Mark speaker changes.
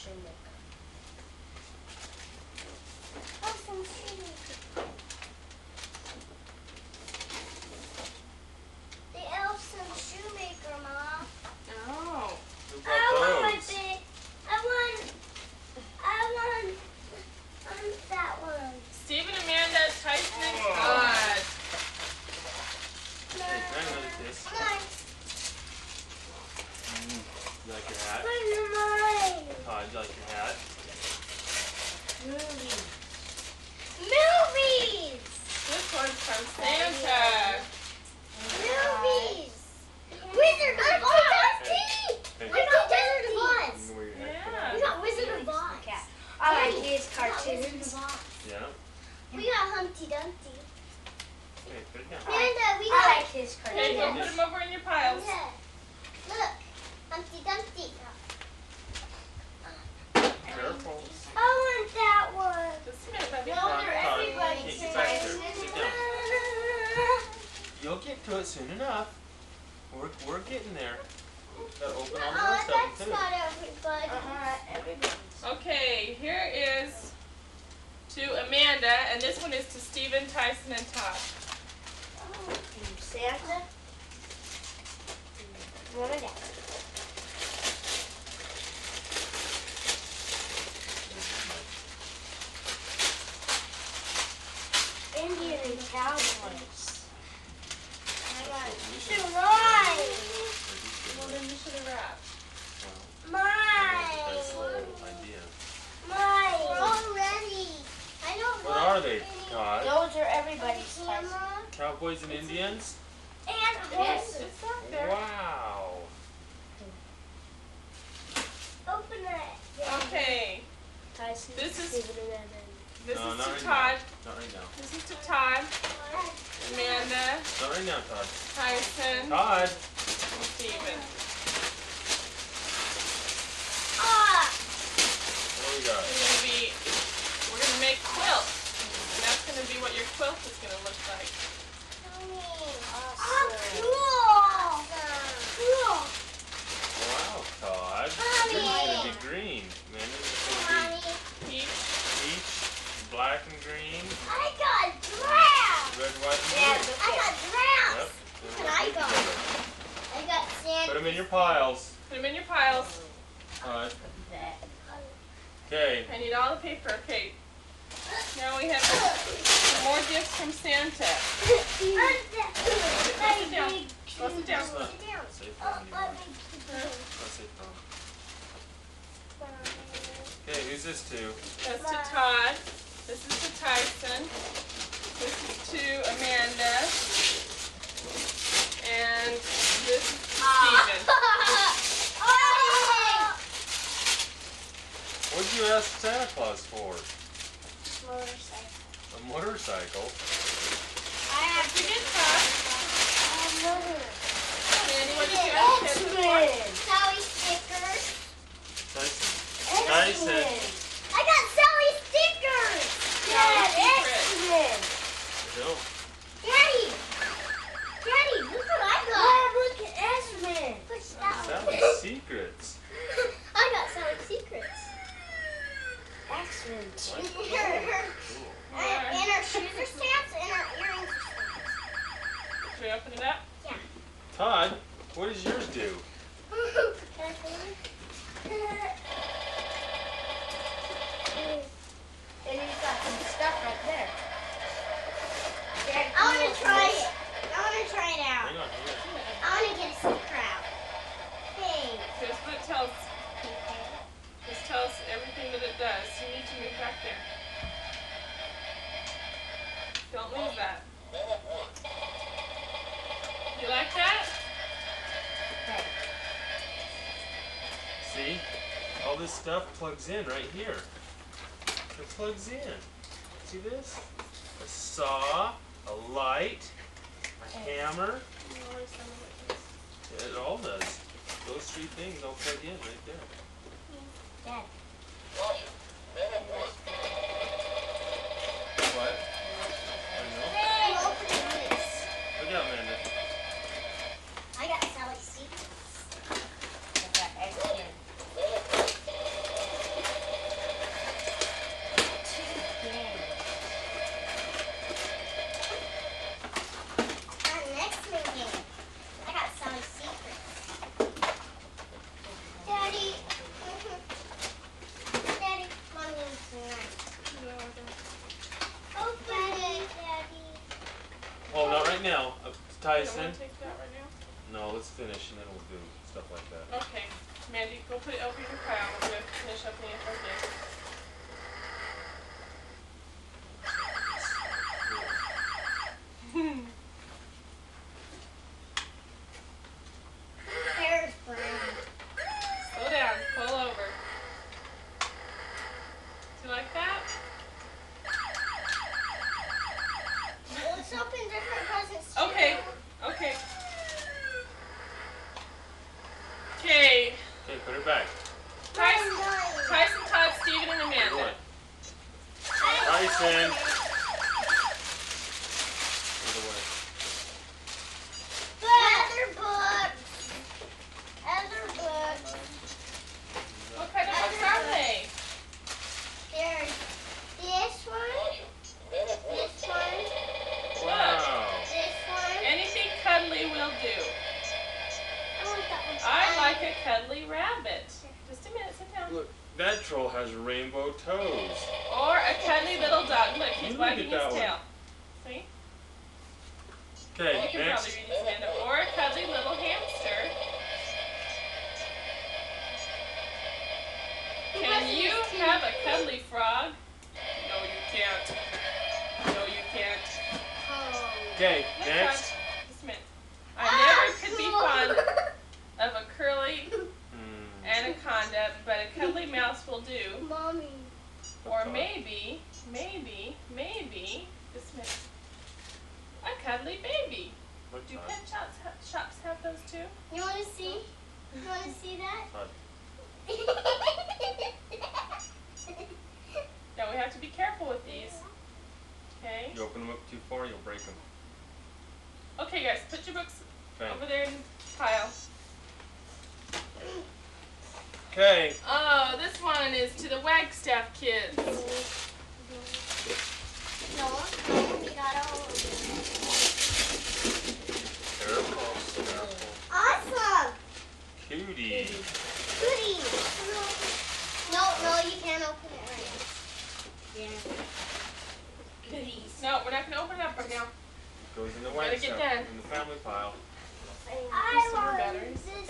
Speaker 1: shoemaker.
Speaker 2: Elson shoemaker. The Elson shoemaker, Mom.
Speaker 3: Oh.
Speaker 2: I want my big. I want that one.
Speaker 3: Stephen, Amanda, Tyson, and Todd.
Speaker 4: Hey, can I have another kiss?
Speaker 2: Come on.
Speaker 4: You like your hat?
Speaker 2: Put it in mine.
Speaker 4: Todd, you like your hat?
Speaker 1: Movies.
Speaker 2: Movies.
Speaker 3: This one's from Santa.
Speaker 2: Movies. Wizard of Oz. We got Wizard of Oz.
Speaker 4: You can wear your hat.
Speaker 3: Yeah.
Speaker 2: We got Wizard of Oz.
Speaker 1: I like his
Speaker 2: We got Wizard
Speaker 1: cartoons.
Speaker 2: of Oz.
Speaker 4: Yeah?
Speaker 2: We got Humpty Dumpty.
Speaker 4: Okay, put it down.
Speaker 2: Amanda, we
Speaker 1: I
Speaker 2: got.
Speaker 1: like his
Speaker 3: Okay, go
Speaker 1: cartoons.
Speaker 3: put them over in your piles.
Speaker 2: Yeah. Look, Humpty Dumpty.
Speaker 4: Careful.
Speaker 2: I want that one.
Speaker 3: Just a minute, baby.
Speaker 2: No,
Speaker 4: Todd,
Speaker 2: they're
Speaker 4: Todd,
Speaker 2: everybody's
Speaker 4: can't get back there.
Speaker 2: favorite.
Speaker 4: Sit down. You'll get to it soon enough. We're getting there. Gotta open all the rest of them
Speaker 2: That's
Speaker 4: too.
Speaker 2: not everybody.
Speaker 1: Everybody's.
Speaker 3: Okay, here is to Amanda, and this one is to Stephen, Tyson, and Todd.
Speaker 1: Santa. Mom and Dad. Indian and cowboys.
Speaker 2: You're right.
Speaker 3: Well, then you should have wrapped.
Speaker 2: Mine.
Speaker 4: That's the whole idea.
Speaker 2: Mine. We're all ready. I don't
Speaker 4: What
Speaker 2: want
Speaker 4: are they,
Speaker 2: any
Speaker 4: Todd?
Speaker 1: Those are everybody's toys.
Speaker 2: camera.
Speaker 4: Cowboys and Indians?
Speaker 2: And
Speaker 3: Yes,
Speaker 2: horses.
Speaker 3: it's back there.
Speaker 4: Wow.
Speaker 2: Open it.
Speaker 3: Okay,
Speaker 1: Tyson,
Speaker 3: This is-
Speaker 1: Stephen, and Evan.
Speaker 3: this
Speaker 4: No,
Speaker 3: is
Speaker 4: not
Speaker 3: to
Speaker 4: right
Speaker 3: Todd.
Speaker 4: now. Not right now.
Speaker 3: This is to Todd, Amanda,
Speaker 4: Not right now, Todd.
Speaker 3: Tyson,
Speaker 4: Todd!
Speaker 3: and Stephen.
Speaker 2: Ah.
Speaker 4: What do we got?
Speaker 3: We're gonna make quilts. And that's gonna be what your quilt is gonna look like.
Speaker 2: Oh, cool. Cool.
Speaker 4: Wow, Todd.
Speaker 2: Mommy.
Speaker 4: Yours is gonna be green. Man, this is gonna
Speaker 2: Mommy,
Speaker 3: Peach.
Speaker 4: be peach, black and green,
Speaker 2: I got drafts.
Speaker 4: red, white, and
Speaker 1: Yeah,
Speaker 4: blue.
Speaker 2: I got
Speaker 4: Yep.
Speaker 2: drafts.
Speaker 4: Those
Speaker 2: What
Speaker 4: are
Speaker 2: I
Speaker 4: good
Speaker 2: got?
Speaker 4: together.
Speaker 2: I got sand.
Speaker 4: Put them in your piles.
Speaker 3: Put them in your piles.
Speaker 4: Todd.
Speaker 1: That.
Speaker 4: Okay.
Speaker 3: I need all the paper. Okay. Now we have some more gifts from Santa.
Speaker 2: Sit
Speaker 3: Sit down. Go sit down.
Speaker 4: It's not safe for them anymore. Not safe for them. Okay, who's this to?
Speaker 3: That's to Todd. This is to Tyson. This is to Amanda. And this is to Stephen.
Speaker 4: What'd you ask Santa Claus for?
Speaker 1: Motorcycle.
Speaker 4: A motorcycle?
Speaker 3: I have to get Todd. Mandy, what did you ask Santa for?
Speaker 1: X-Men.
Speaker 2: Sally stickers.
Speaker 4: Tyson.
Speaker 1: X-Men.
Speaker 2: I got Sally stickers.
Speaker 3: Sally's secret.
Speaker 1: X-Men.
Speaker 4: No.
Speaker 2: Daddy. Daddy, look what I got.
Speaker 1: Mom, look at X-Men.
Speaker 2: What's that?
Speaker 4: Sally's Secrets.
Speaker 2: I got Sally secrets.
Speaker 1: X-Men too.
Speaker 4: Cool.
Speaker 2: And our shoes are stamps and our earrings are stamps.
Speaker 3: Should we open it up?
Speaker 4: Todd, what does yours do?
Speaker 2: Can I feel it?
Speaker 1: And you've got some stuff right there.
Speaker 2: I want to try it. I want to try it out.
Speaker 4: Hang on, hang on.
Speaker 2: I want to get a sticker out. Hey.
Speaker 3: Here's what it tells people. This tells everything that it does. You need to move back there. Don't lose that. You like that?
Speaker 4: See? All this stuff plugs in right here. It plugs in. See this? A saw, a light, a hammer. It all does. Those three things all plug in right there.
Speaker 1: Dad.
Speaker 4: What? I know.
Speaker 2: Hey, open this.
Speaker 4: Look out, Amanda.
Speaker 2: I got Sally secrets.
Speaker 1: I've got X-Men.
Speaker 4: Tyson.
Speaker 3: want to take that right now?
Speaker 4: No, let's finish and then we'll do stuff like that.
Speaker 3: Okay. Mandy, go put it over your pile. We're going to finish up the FRD.
Speaker 2: Hair's brown.
Speaker 3: Slow down. Pull over. Do you like that?
Speaker 2: Let's open different presents too.
Speaker 3: Okay. Okay. Okay.
Speaker 4: Okay, put it back.
Speaker 3: Tyson,
Speaker 2: I'm done.
Speaker 3: Tyson, Todd, Steven, and
Speaker 4: Good
Speaker 3: Amanda.
Speaker 4: one. Tyson.
Speaker 2: Other book. Other book.
Speaker 3: What kind of books are they?
Speaker 2: There's this one. This one.
Speaker 4: Wow.
Speaker 2: This one.
Speaker 3: Anything cuddly will do.
Speaker 2: I want that one.
Speaker 3: I like a cuddly rabbit. Just a minute, sit down.
Speaker 4: Look, that troll has rainbow toes.
Speaker 3: Or a cuddly little dog. Look, he's
Speaker 4: Look
Speaker 3: wagging
Speaker 4: at
Speaker 3: his
Speaker 4: that
Speaker 3: tail. See?
Speaker 4: Okay,
Speaker 3: You can
Speaker 4: next.
Speaker 3: probably read these, Amanda. Or a cuddly little hamster. Can you have a cuddly frog? No, you can't. No, you can't.
Speaker 2: Oh.
Speaker 4: Okay,
Speaker 3: Look,
Speaker 4: next.
Speaker 3: Todd, just a minute. I never could be fond of a curly anaconda, but a cuddly mouse will do.
Speaker 2: Mommy.
Speaker 3: Or maybe, just a minute, a cuddly baby.
Speaker 4: What
Speaker 3: Do
Speaker 4: time?
Speaker 3: pet shops have those too?
Speaker 2: You want to see? You want to see that?
Speaker 4: Todd.
Speaker 3: Now we have to be careful with these. Okay?
Speaker 4: You open them up too far, you'll break them.
Speaker 3: Okay guys, put your books
Speaker 4: Okay.
Speaker 3: over there in the pile.
Speaker 4: Okay.
Speaker 3: Oh, this one is to the Wagstaff kids.
Speaker 2: No, we got all of them.
Speaker 4: Careful. Careful.
Speaker 2: Awesome.
Speaker 4: Cutie.
Speaker 2: Goodie. No, you can't open it right now. Yeah. Goodies.
Speaker 3: No, we're not going to open it up right now.
Speaker 4: Goes in the
Speaker 3: Gotta
Speaker 4: wax
Speaker 3: get
Speaker 4: stuff,
Speaker 3: done.
Speaker 4: in the family pile.
Speaker 2: I
Speaker 3: Some more
Speaker 2: want
Speaker 3: batteries.
Speaker 2: this